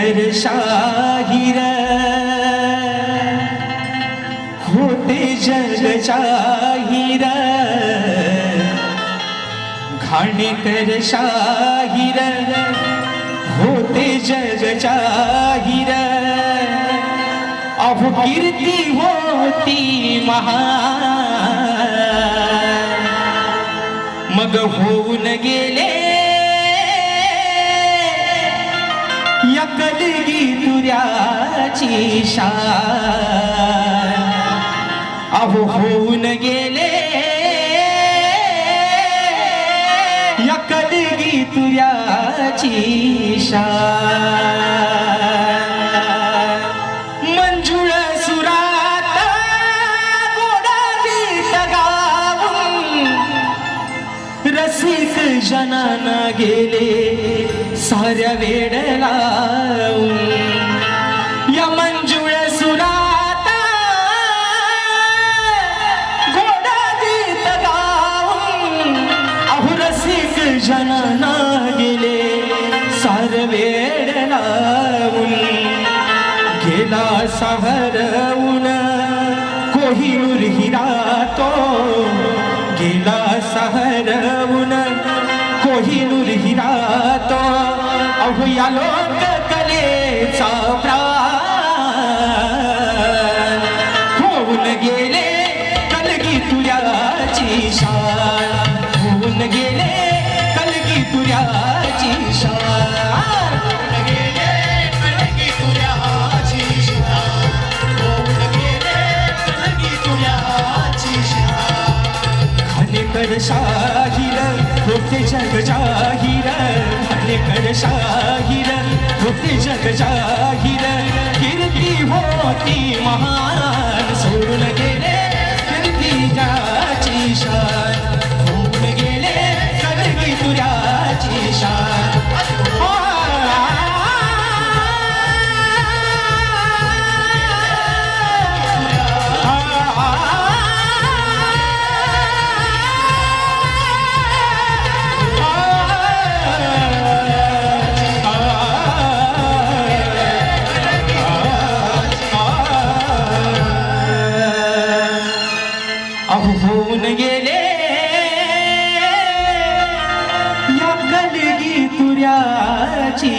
घाणेकर शाहीर होते जग जाहीर घाणेकर शाहीर होते जग जाहीर अहो कीर्ती होती महान मग होऊन गेले या कलगी तुऱ्याची शान अहो होऊन गेले या कलगी तुऱ्याची शान मंजुळ सुरात गोडा गीत गाऊन रसिक जनाना गेले साऱ्या वेड लावून या मंजुळ सुरात गोडा गीत गाऊन अहो रसिक जनाना गेले सार वेड लावून गेला सहरवून कोहिनूर हिरा तो गेला सहरवून कोहिनूर हिरा तो अहो या लोक कलेचा प्राण होऊन गेले कलगी तुऱ्याची शान होऊन गेले कलगी तुऱ्याची शान होऊन गेले कलगी तुऱ्याची शान होऊन गेले कलगी तुऱ्याची शान घाणेकर शाहीर होते जग जाहीर घाणेकर शाहीर होते जग जाहीर कीर्ती होती महान सोडून गेले कीर्ती जाची शान होऊन गेले कलगी तुऱ्याची शान होऊन गेले या कलगी तुऱ्याची